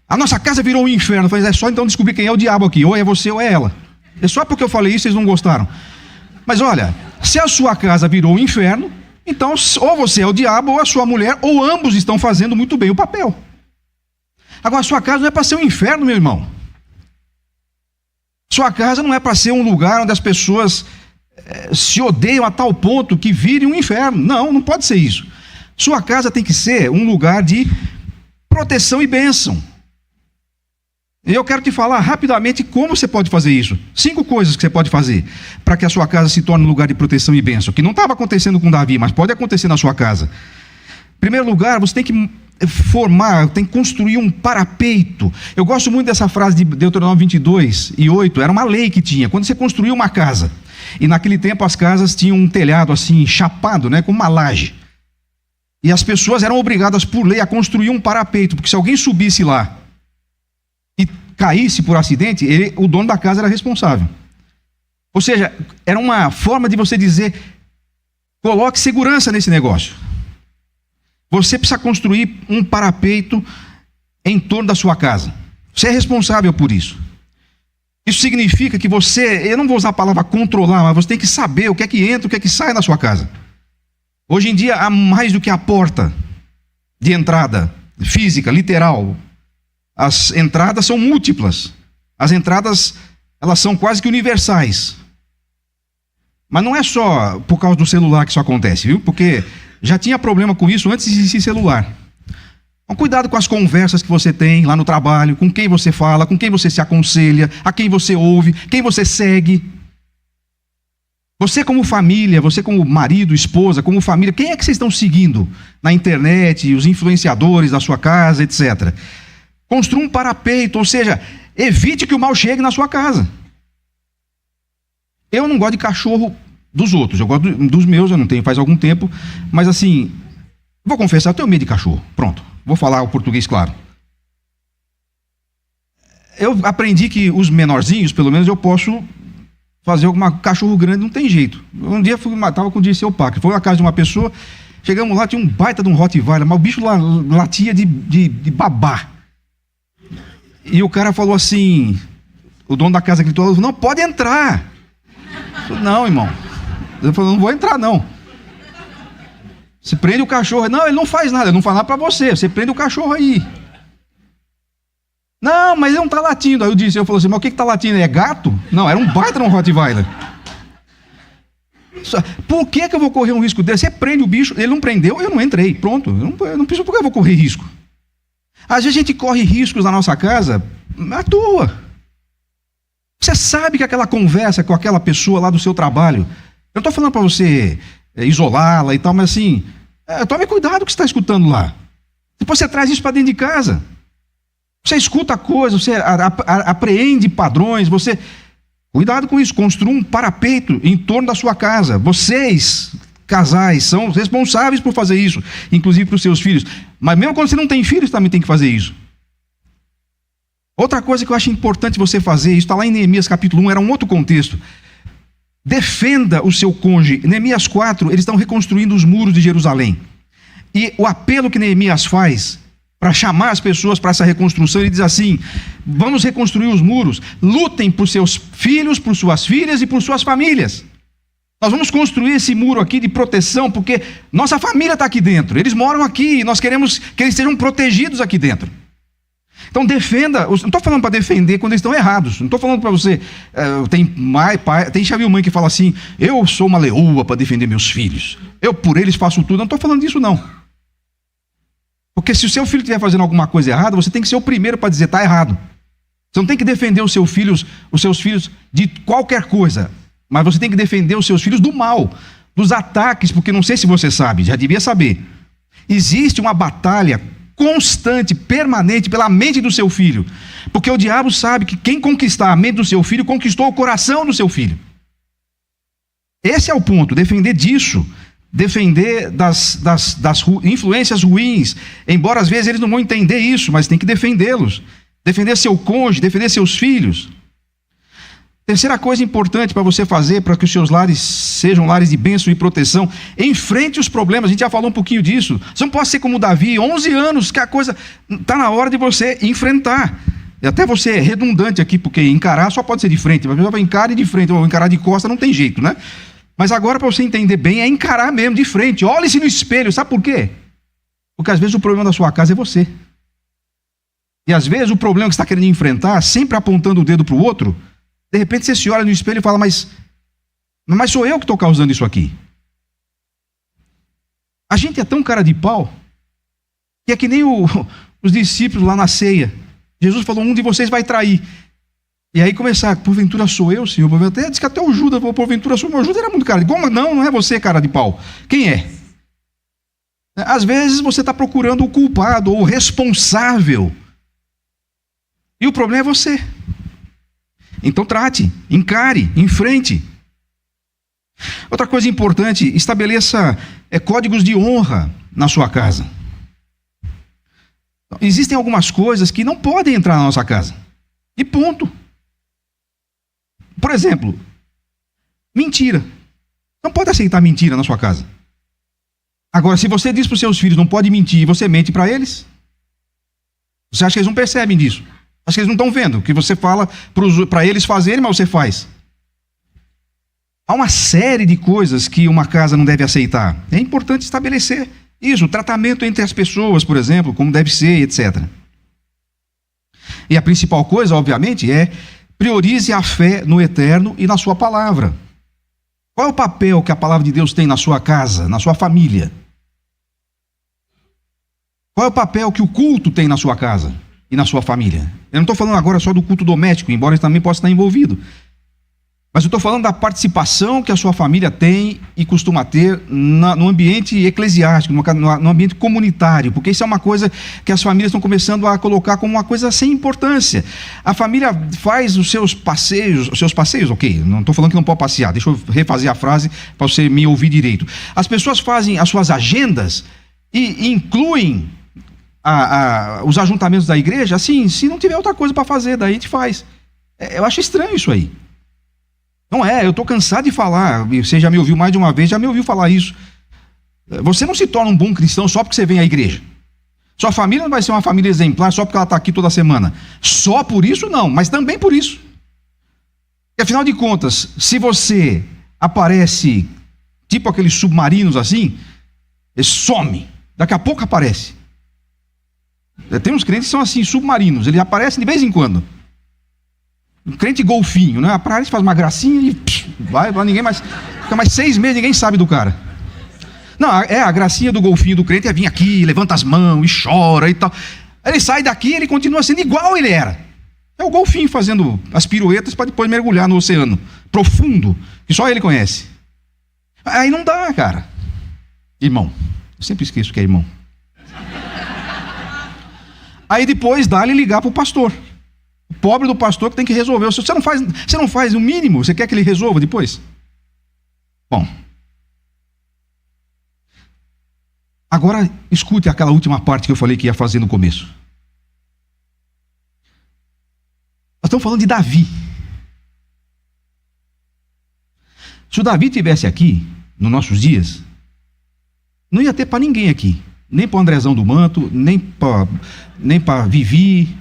a nossa casa virou um inferno. Eu falei: é só então descobrir quem é o diabo aqui, ou é você ou é ela. É só porque eu falei isso, vocês não gostaram. Mas olha, se a sua casa virou um inferno, então ou você é o diabo, ou a sua mulher, ou ambos estão fazendo muito bem o papel. Agora, a sua casa não é para ser um inferno, meu irmão. Sua casa não é para ser um lugar onde as pessoas se odeiam a tal ponto que vire um inferno. Não, não pode ser isso. Sua casa tem que ser um lugar de proteção e bênção. E eu quero te falar rapidamente como você pode fazer isso. 5 coisas que você pode fazer para que a sua casa se torne um lugar de proteção e bênção, que não estava acontecendo com Davi, mas pode acontecer na sua casa. Em primeiro lugar, você tem que tem que construir um parapeito. Eu gosto muito dessa frase de Deuteronômio 22:8. Era uma lei que tinha, quando você construía uma casa, e naquele tempo as casas tinham um telhado assim, chapado, com uma laje, e as pessoas eram obrigadas por lei a construir um parapeito, porque se alguém subisse lá e caísse por acidente, o dono da casa era responsável. Ou seja, era uma forma de você dizer: coloque segurança nesse negócio. Você precisa construir um parapeito em torno da sua casa. Você é responsável por isso. Isso significa que eu não vou usar a palavra controlar, mas você tem que saber o que é que entra, o que é que sai na sua casa. Hoje em dia, há mais do que a porta de entrada física, literal. As entradas são múltiplas. As entradas, elas são quase que universais. Mas não é só por causa do celular que isso acontece, viu? Porque já tinha problema com isso antes de existir celular. Então, cuidado com as conversas que você tem lá no trabalho, com quem você fala, com quem você se aconselha, a quem você ouve, quem você segue. Você como família, você como marido, esposa, como família, quem é que vocês estão seguindo na internet, os influenciadores da sua casa, etc. Construa um parapeito, ou seja, evite que o mal chegue na sua casa. Eu não gosto de cachorro dos outros, eu gosto dos meus, eu não tenho faz algum tempo, mas assim, vou confessar, eu tenho medo de cachorro, pronto, vou falar o português claro. Eu aprendi que os menorzinhos, pelo menos eu posso fazer cachorro grande, não tem jeito. Um dia estava com o Dirceu Pac, foi na casa de uma pessoa, chegamos lá, tinha um baita de um Rottweiler, mas o bicho lá latia de babá. E o cara falou assim, o dono da casa gritou: não, pode entrar. Eu falei: não, irmão. Eu falei: não vou entrar, não. Você prende o cachorro. Não, ele não faz nada, ele não faz nada para você. Você prende o cachorro aí. Não, mas ele não está latindo. Aí eu falei assim: mas o que está latindo? É gato? Não, era um baita um Rottweiler. Por que eu vou correr um risco desse? Você prende o bicho, ele não prendeu, eu não entrei. Pronto, eu não preciso, por que eu vou correr risco? Às vezes a gente corre riscos na nossa casa à toa. Você sabe que aquela conversa com aquela pessoa lá do seu trabalho, eu não estou falando para você isolá-la e tal, mas assim, tome cuidado com o que você está escutando lá. Depois você traz isso para dentro de casa. Você escuta coisas, você apreende padrões, você... Cuidado com isso, construa um parapeito em torno da sua casa. Vocês, casais, são responsáveis por fazer isso, inclusive para os seus filhos. Mas mesmo quando você não tem filhos, também tem que fazer isso. Outra coisa que eu acho importante você fazer, isso está lá em Neemias capítulo 1, era um outro contexto. Defenda o seu cônjuge. Neemias 4, eles estão reconstruindo os muros de Jerusalém. E o apelo que Neemias faz para chamar as pessoas para essa reconstrução, ele diz assim: vamos reconstruir os muros, lutem por seus filhos, por suas filhas e por suas famílias. Nós vamos construir esse muro aqui de proteção, porque nossa família está aqui dentro, eles moram aqui, e nós queremos que eles sejam protegidos aqui dentro. Então defenda, não estou falando para defender quando eles estão errados, não estou falando para você, tem já viu mãe que fala assim: eu sou uma leoa para defender meus filhos, eu por eles faço tudo. Não estou falando disso não. Porque se o seu filho estiver fazendo alguma coisa errada, você tem que ser o primeiro para dizer: está errado. Você não tem que defender os seus filhos de qualquer coisa, mas você tem que defender os seus filhos do mal, dos ataques, porque não sei se você sabe, já devia saber. Existe uma batalha constante, permanente, pela mente do seu filho, porque o diabo sabe que quem conquistar a mente do seu filho, conquistou o coração do seu filho. Esse é o ponto, defender disso. Defender das influências ruins, embora às vezes eles não vão entender isso, mas tem que defendê-los. Defender seu cônjuge, defender seus filhos. Terceira coisa importante para você fazer, para que os seus lares sejam lares de bênção e proteção: enfrente os problemas. A gente já falou um pouquinho disso. Você não pode ser como Davi, 11 anos, que a coisa está na hora de você enfrentar. E até você é redundante aqui, porque encarar só pode ser de frente. Mas vai encarar de frente, ou encarar de costa não tem jeito, né? Mas agora, para você entender bem, é encarar mesmo de frente. Olhe-se no espelho, sabe por quê? Porque às vezes o problema da sua casa é você. E às vezes o problema que você está querendo enfrentar, sempre apontando o dedo para o outro, de repente você se olha no espelho e fala, mas sou eu que estou causando isso aqui. A gente é tão cara de pau, que é que nem os discípulos lá na ceia. Jesus falou, um de vocês vai trair. E aí começar, porventura sou eu, Senhor? Diz que até o Judas falou, porventura sou eu. O Judas era muito cara de pau. Não é você, cara de pau. Quem é? Às vezes você está procurando o culpado ou o responsável. E o problema é você. Então trate, encare, enfrente. Outra coisa importante, estabeleça códigos de honra na sua casa. Existem algumas coisas que não podem entrar na nossa casa. E ponto. Por exemplo, mentira. Não pode aceitar mentira na sua casa. Agora, se você diz para os seus filhos não pode mentir e você mente para eles, você acha que eles não percebem disso? Acho que eles não estão vendo, que você fala para eles fazerem, mas você faz. Há uma série de coisas que uma casa não deve aceitar. É importante estabelecer isso, o tratamento entre as pessoas, por exemplo, como deve ser, etc. E a principal coisa, obviamente, é priorize a fé no eterno e na sua palavra. Qual é o papel que a palavra de Deus tem na sua casa, na sua família? Qual é o papel que o culto tem na sua casa e na sua família? Eu não estou falando agora só do culto doméstico, embora ele também possa estar envolvido. Mas eu estou falando da participação que a sua família tem e costuma ter no ambiente eclesiástico, no ambiente comunitário, porque isso é uma coisa que as famílias estão começando a colocar como uma coisa sem importância. A família faz os seus passeios, ok, não estou falando que não pode passear, deixa eu refazer a frase para você me ouvir direito. As pessoas fazem as suas agendas e incluem os ajuntamentos da igreja, assim, se não tiver outra coisa para fazer, daí a gente faz. Eu acho estranho isso aí. Não é, eu estou cansado de falar, você já me ouviu mais de uma vez, já me ouviu falar isso. Você não se torna um bom cristão só porque você vem à igreja. Sua família não vai ser uma família exemplar só porque ela está aqui toda semana. Só por isso não, mas também por isso. E afinal de contas, se você aparece tipo aqueles submarinos assim, ele some, daqui a pouco aparece. Tem uns crentes que são assim, submarinos, eles aparecem de vez em quando. Um crente golfinho, né? A praia faz uma gracinha e vai, ninguém mais. Fica mais 6 meses, ninguém sabe do cara. Não, a gracinha do golfinho do crente é vir aqui, levanta as mãos e chora e tal. Ele sai daqui e ele continua sendo igual ele era. É o golfinho fazendo as piruetas para depois mergulhar no oceano profundo, que só ele conhece. Aí não dá, cara. Irmão, eu sempre esqueço que é irmão. Aí depois dá-lhe ligar para o pastor. O pobre do pastor que tem que resolver. Você não faz o mínimo, você quer que ele resolva depois? Bom. Agora escute aquela última parte que eu falei que ia fazer no começo. Nós estamos falando de Davi. Se o Davi estivesse aqui, nos nossos dias, não ia ter para ninguém aqui. Nem para o Andrezão do Manto, nem para Vivi,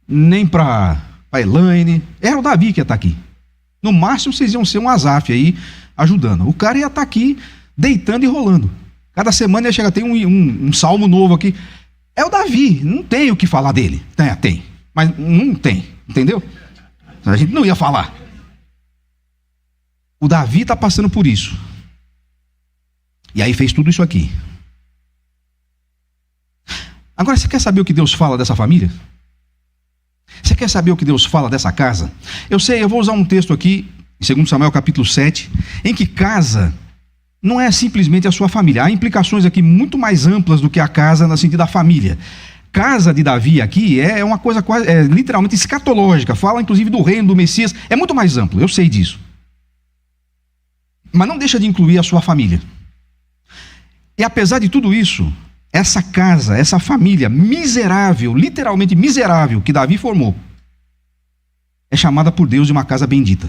nem para Elaine. Era o Davi que ia estar aqui. No máximo vocês iam ser um Asaf aí ajudando. O cara ia estar aqui deitando e rolando. Cada semana ia chegar, tem um salmo novo aqui. É o Davi, não tem o que falar dele. Tem, mas não tem, entendeu? A gente não ia falar. O Davi está passando por isso. E aí fez tudo isso aqui. Agora, você quer saber o que Deus fala dessa família? Você quer saber o que Deus fala dessa casa? Eu sei, eu vou usar um texto aqui, em 2 Samuel capítulo 7, em que casa não é simplesmente a sua família. Há implicações aqui muito mais amplas do que a casa no sentido da família. Casa de Davi aqui é uma coisa quase, literalmente escatológica, fala inclusive do reino, do Messias, é muito mais amplo, eu sei disso. Mas não deixa de incluir a sua família. E apesar de tudo isso, essa casa, essa família miserável, literalmente miserável, que Davi formou, é chamada por Deus de uma casa bendita.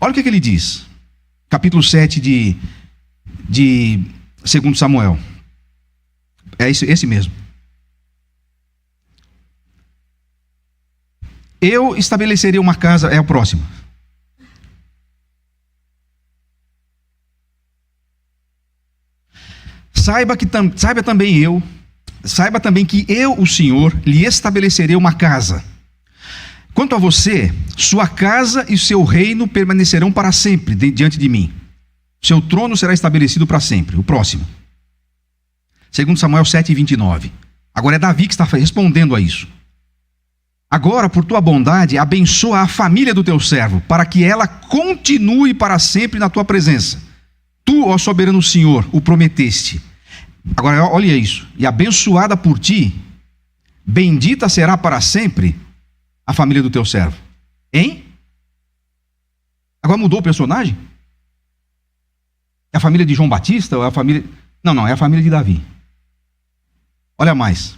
Olha o que ele diz. Capítulo 7 de 2 Samuel. É esse mesmo. Eu estabelecerei uma casa, é o próximo. Saiba também que eu, o Senhor, lhe estabelecerei uma casa. Quanto a você, sua casa e seu reino permanecerão para sempre diante de mim. Seu trono será estabelecido para sempre. O próximo. 2 Samuel 7:29. Agora é Davi que está respondendo a isso. Agora, por tua bondade, abençoa a família do teu servo, para que ela continue para sempre na tua presença. Tu, ó soberano Senhor, o prometeste. Agora, olha isso. E abençoada por ti, bendita será para sempre a família do teu servo. Hein? Agora mudou o personagem? É a família de João Batista? Ou é a família... Não, é a família de Davi. Olha mais.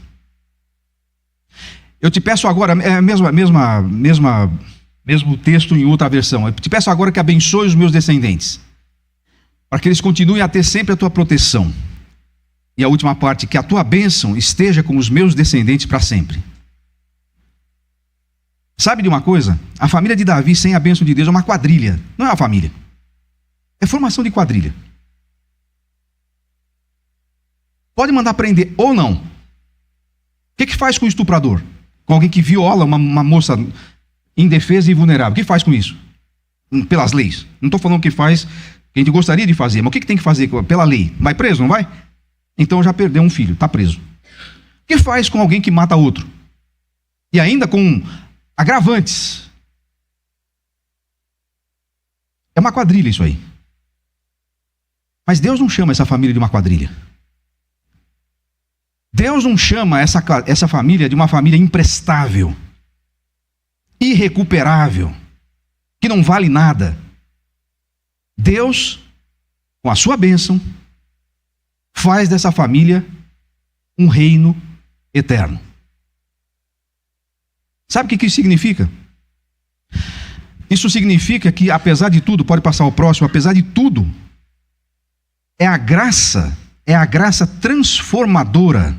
Eu te peço agora, é mesmo texto em outra versão. Eu te peço agora que abençoe os meus descendentes, para que eles continuem a ter sempre a tua proteção. E a última parte, que a tua bênção esteja com os meus descendentes para sempre. Sabe de uma coisa? A família de Davi sem a bênção de Deus é uma quadrilha. Não é uma família. É formação de quadrilha. Pode mandar prender ou não. O que faz com o estuprador? Com alguém que viola uma moça indefesa e vulnerável. O que faz com isso? Pelas leis. Não estou falando o que faz, que a gente gostaria de fazer, mas o que tem que fazer pela lei? Vai preso, não vai? Então já perdeu um filho, está preso. O que faz com alguém que mata outro? E ainda com agravantes. É uma quadrilha isso aí. Mas Deus não chama essa família de uma quadrilha. Deus não chama essa família de uma família imprestável, irrecuperável, que não vale nada. Deus, com a sua bênção, faz dessa família um reino eterno. Sabe o que isso significa? Isso significa que, apesar de tudo, pode passar ao próximo, apesar de tudo, é a graça transformadora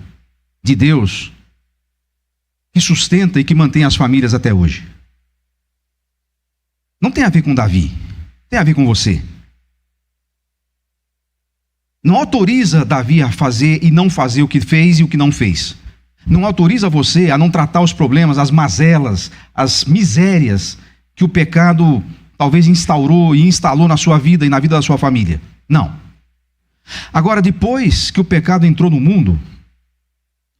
de Deus que sustenta e que mantém as famílias até hoje. Não tem a ver com Davi, tem a ver com você. Não autoriza Davi a fazer e não fazer o que fez e o que não fez. Não autoriza você a não tratar os problemas, as mazelas, as misérias que o pecado talvez instaurou e instalou na sua vida e na vida da sua família. Não. Agora, depois que o pecado entrou no mundo,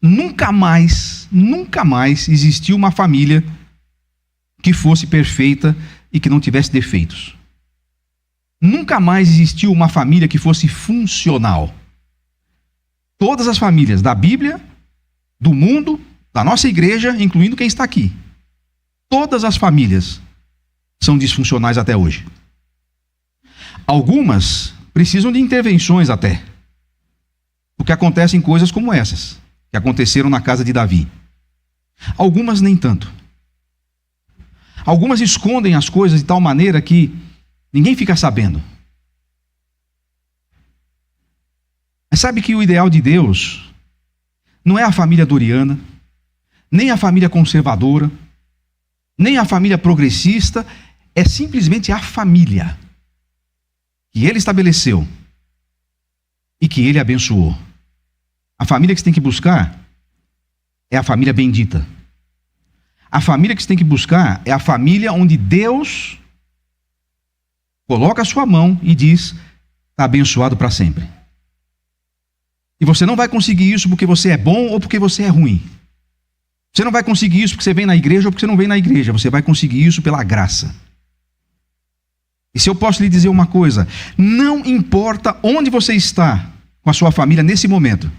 nunca mais existiu uma família que fosse perfeita e que não tivesse defeitos. Nunca mais existiu uma família que fosse funcional. Todas as famílias da Bíblia, do mundo, da nossa igreja, incluindo quem está aqui, todas as famílias são disfuncionais até hoje. Algumas precisam de intervenções até, porque acontecem coisas como essas, que aconteceram na casa de Davi. Algumas nem tanto. Algumas escondem as coisas de tal maneira que ninguém fica sabendo. Mas sabe que o ideal de Deus não é a família doriana, nem a família conservadora, nem a família progressista, é simplesmente a família que Ele estabeleceu e que Ele abençoou. A família que você tem que buscar é a família bendita. A família que você tem que buscar é a família onde Deus coloca a sua mão e diz: está abençoado para sempre. E você não vai conseguir isso porque você é bom ou porque você é ruim. Você não vai conseguir isso porque você vem na igreja ou porque você não vem na igreja. Você vai conseguir isso pela graça. E se eu posso lhe dizer uma coisa, não importa onde você está com a sua família nesse momento,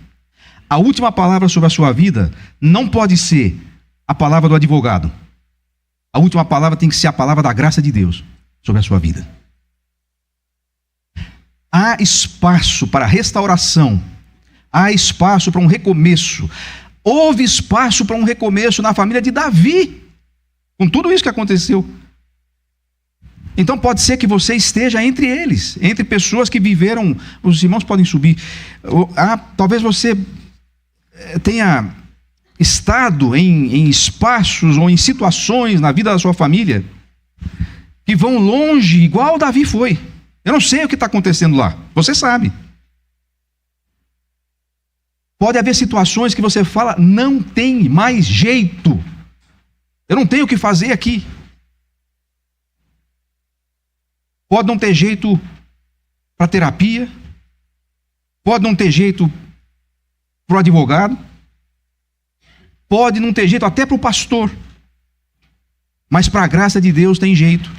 a última palavra sobre a sua vida não pode ser a palavra do advogado. A última palavra tem que ser a palavra da graça de Deus sobre a sua vida. Há espaço para restauração. Há espaço para um recomeço. Houve espaço para um recomeço na família de Davi, com tudo isso que aconteceu. Então pode ser que você esteja entre eles, entre pessoas que viveram. Os irmãos podem subir. Talvez você tenha estado em espaços ou em situações na vida da sua família que vão longe, igual Davi foi. Eu não sei o que está acontecendo lá, você sabe. Pode haver situações que você fala, não tem mais jeito, eu não tenho o que fazer aqui. Pode não ter jeito para terapia, pode não ter jeito para o advogado, pode não ter jeito até para o pastor, mas para a graça de Deus tem jeito.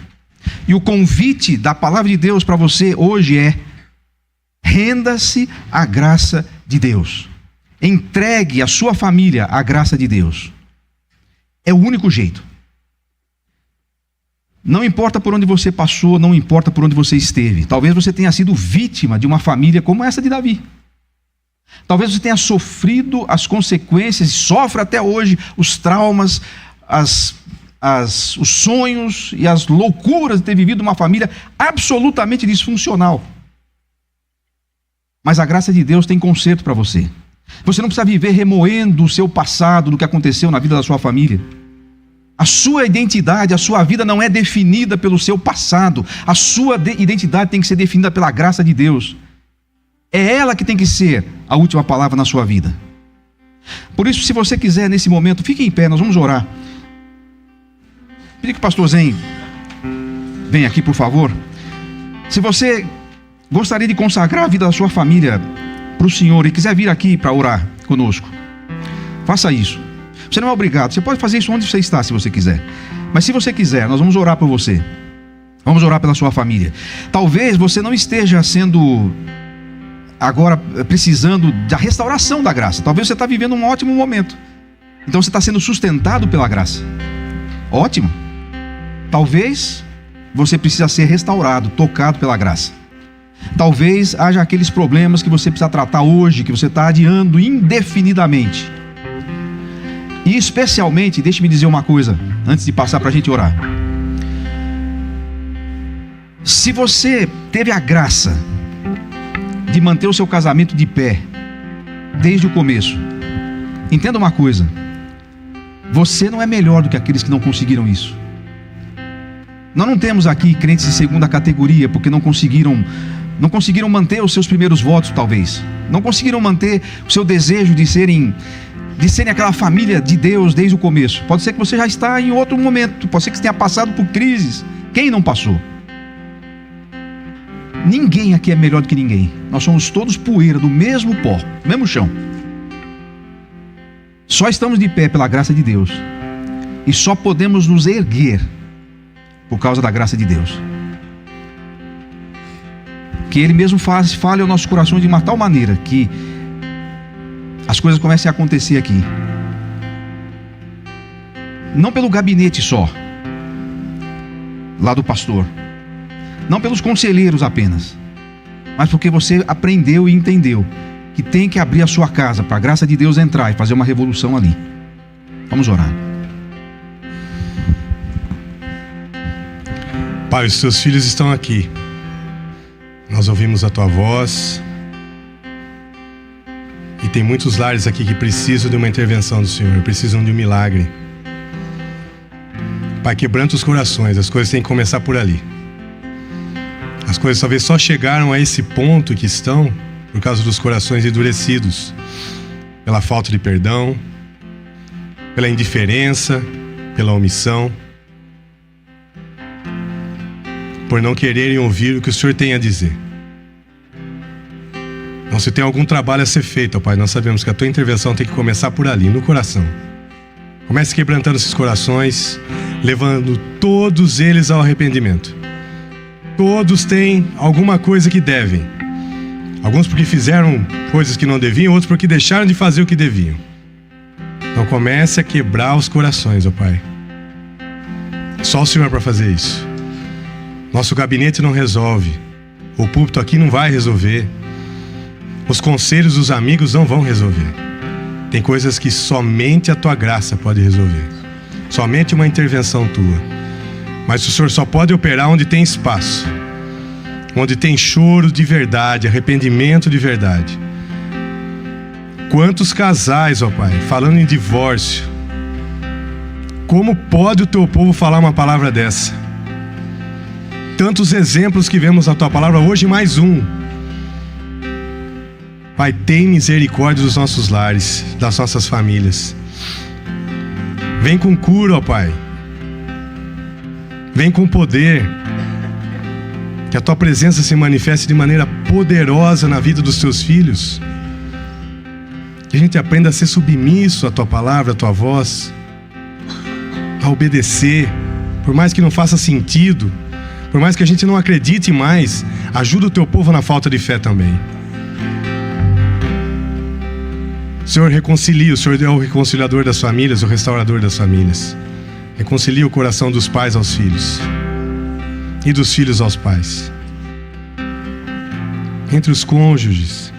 E o convite da palavra de Deus para você hoje é: renda-se à graça de Deus. Entregue a sua família à graça de Deus. É o único jeito. Não importa por onde você passou, não importa por onde você esteve. Talvez você tenha sido vítima de uma família como essa de Davi. Talvez você tenha sofrido as consequências, e sofre até hoje os traumas, os sonhos e as loucuras de ter vivido uma família absolutamente disfuncional. Mas a graça de Deus tem conserto para você. Você não precisa viver remoendo o seu passado, do que aconteceu na vida da sua família. A sua identidade, a sua vida não é definida pelo seu passado. A sua identidade tem que ser definida pela graça de Deus. É ela que tem que ser a última palavra na sua vida. Por isso, se você quiser nesse momento, fique em pé, nós vamos orar. Pedir que o pastor Zen venha aqui, por favor. Se você gostaria de consagrar a vida da sua família para o Senhor e quiser vir aqui para orar conosco, faça isso. Você não é obrigado, você pode fazer isso onde você está, se você quiser. Mas se você quiser, nós vamos orar por você. Vamos orar pela sua família. Talvez você não esteja sendo agora precisando da restauração da graça. Talvez você está vivendo um ótimo momento. Então você está sendo sustentado pela graça. Ótimo. Talvez você precisa ser restaurado, tocado pela graça. Talvez haja aqueles problemas que você precisa tratar hoje, que você está adiando indefinidamente. E especialmente, deixe-me dizer uma coisa, antes de passar para a gente orar. Se você teve a graça de manter o seu casamento de pé, desde o começo, entenda uma coisa: você não é melhor do que aqueles que não conseguiram isso. Nós não temos aqui crentes de segunda categoria, porque não conseguiram manter os seus primeiros votos, talvez. Não conseguiram manter o seu desejo de serem aquela família de Deus desde o começo. Pode ser que você já está em outro momento, pode ser que você tenha passado por crises. Quem não passou? Ninguém aqui é melhor do que ninguém. Nós somos todos poeira do mesmo pó, do mesmo chão. Só estamos de pé pela graça de Deus. E só podemos nos erguer por causa da graça de Deus. Que Ele mesmo fale ao nosso coração de uma tal maneira que as coisas comecem a acontecer aqui. Não pelo gabinete só, lá do pastor. Não pelos conselheiros apenas. Mas porque você aprendeu e entendeu que tem que abrir a sua casa para a graça de Deus entrar e fazer uma revolução ali. Vamos orar. Pai, os teus filhos estão aqui. Nós ouvimos a tua voz. E tem muitos lares aqui que precisam de uma intervenção do Senhor, precisam de um milagre. Pai, quebranta os corações, as coisas têm que começar por ali. As coisas talvez só chegaram a esse ponto que estão por causa dos corações endurecidos, pela falta de perdão, pela indiferença, pela omissão, por não quererem ouvir o que o Senhor tem a dizer. Então, se tem algum trabalho a ser feito, ó Pai, nós sabemos que a tua intervenção tem que começar por ali, no coração. Comece quebrantando esses corações, levando todos eles ao arrependimento. Todos têm alguma coisa que devem. Alguns porque fizeram coisas que não deviam, outros porque deixaram de fazer o que deviam. Então comece a quebrar os corações, ó Pai. Só o Senhor para fazer isso. Nosso gabinete não resolve. O púlpito aqui não vai resolver. Os conselhos dos amigos não vão resolver. Tem coisas que somente a tua graça pode resolver. Somente uma intervenção tua. Mas o Senhor só pode operar onde tem espaço, onde tem choro de verdade, arrependimento de verdade. Quantos casais, ó Pai, falando em divórcio, como pode o teu povo falar uma palavra dessa? Tantos exemplos que vemos na tua palavra, hoje mais um. Pai, tem misericórdia dos nossos lares, das nossas famílias. Vem com cura, ó Pai. Vem com poder. Que a tua presença se manifeste de maneira poderosa na vida dos teus filhos. Que a gente aprenda a ser submisso à tua palavra, à tua voz, a obedecer, por mais que não faça sentido, por mais que a gente não acredite mais, ajuda o teu povo na falta de fé também. Senhor, reconcilia, o Senhor é o reconciliador das famílias, o restaurador das famílias. Reconcilia o coração dos pais aos filhos e dos filhos aos pais, entre os cônjuges.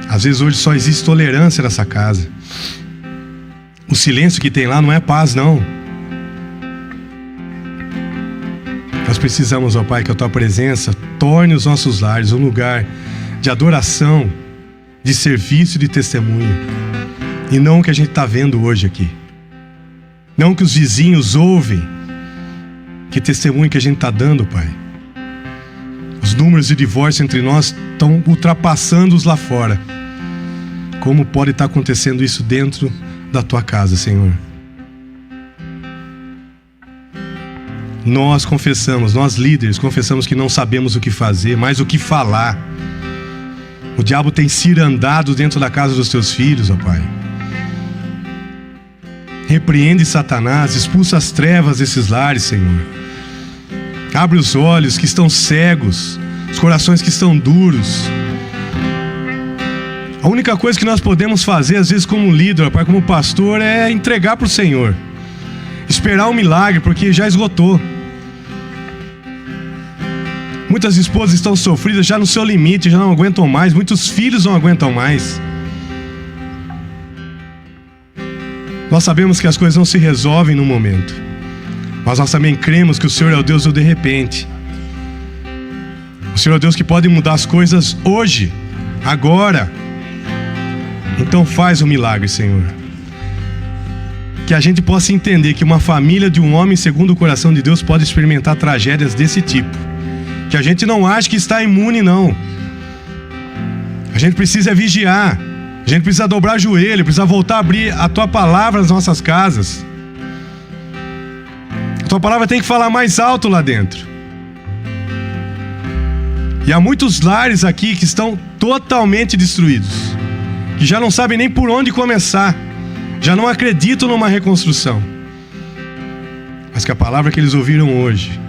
Às vezes hoje só existe tolerância nessa casa. O silêncio que tem lá não é paz, não. Nós precisamos, ó Pai, que a tua presença torne os nossos lares um lugar de adoração, de serviço e de testemunho, e não o que a gente está vendo hoje aqui. Não que os vizinhos ouvem. Que testemunho que a gente está dando, Pai. Os números de divórcio entre nós estão ultrapassando os lá fora. Como pode estar acontecendo isso dentro da tua casa, Senhor? Nós confessamos, nós líderes confessamos que não sabemos o que fazer, mais o que falar. O diabo tem cirandado dentro da casa dos teus filhos, ó Pai. Repreende Satanás, expulsa as trevas desses lares, Senhor. Abre os olhos que estão cegos, os corações que estão duros. A única coisa que nós podemos fazer, às vezes como líder, ó Pai, como pastor, é entregar para o Senhor. Esperar um milagre, porque já esgotou. Muitas esposas estão sofridas já no seu limite, já não aguentam mais. Muitos filhos não aguentam mais. Nós sabemos que as coisas não se resolvem no momento, mas nós também cremos que o Senhor é o Deus do de repente. O Senhor é o Deus que pode mudar as coisas hoje, agora. Então faz um milagre, Senhor. Que a gente possa entender que uma família de um homem segundo o coração de Deus pode experimentar tragédias desse tipo. Que a gente não acha que está imune, não. A gente precisa vigiar. A gente precisa dobrar joelho, precisa voltar a abrir a tua palavra nas nossas casas. A tua palavra tem que falar mais alto lá dentro. E há muitos lares aqui que estão totalmente destruídos, que já não sabem nem por onde começar, já não acreditam numa reconstrução. Mas que a palavra que eles ouviram hoje,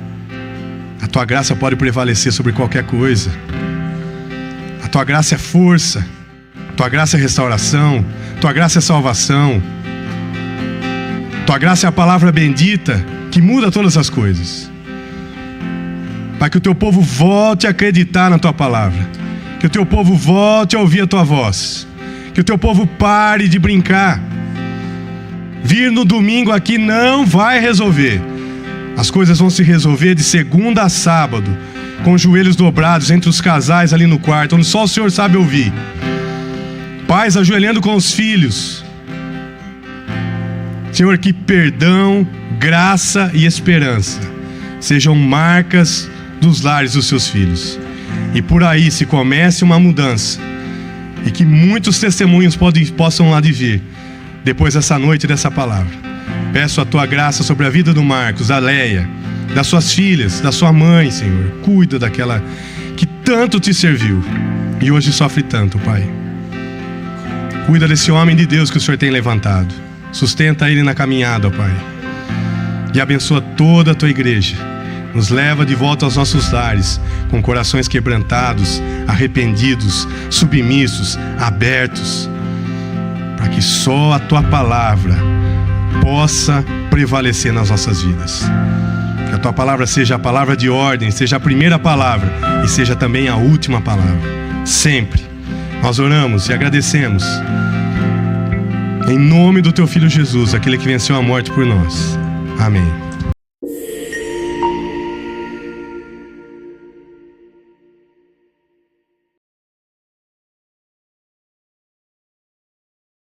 a tua graça pode prevalecer sobre qualquer coisa. A tua graça é força, a tua graça é restauração, a tua graça é salvação, a tua graça é a palavra bendita que muda todas as coisas. Para que o teu povo volte a acreditar na tua palavra, que o teu povo volte a ouvir a tua voz, que o teu povo pare de brincar. Vir no domingo aqui não vai resolver. As coisas vão se resolver de segunda a sábado, com os joelhos dobrados entre os casais ali no quarto, onde só o Senhor sabe ouvir. Pais ajoelhando com os filhos. Senhor, que perdão, graça e esperança sejam marcas dos lares dos seus filhos. E por aí se comece uma mudança, e que muitos testemunhos possam lá de vir depois dessa noite dessa palavra. Peço a tua graça sobre a vida do Marcos, da Leia, das suas filhas, da sua mãe, Senhor. Cuida daquela que tanto te serviu e hoje sofre tanto, Pai. Cuida desse homem de Deus que o Senhor tem levantado. Sustenta ele na caminhada, ó Pai. E abençoa toda a tua igreja. Nos leva de volta aos nossos lares, com corações quebrantados, arrependidos, submissos, abertos, para que só a tua palavra possa prevalecer nas nossas vidas. Que a tua palavra seja a palavra de ordem, seja a primeira palavra e seja também a última palavra. Sempre. Nós oramos e agradecemos. Em nome do teu Filho Jesus, aquele que venceu a morte por nós. Amém.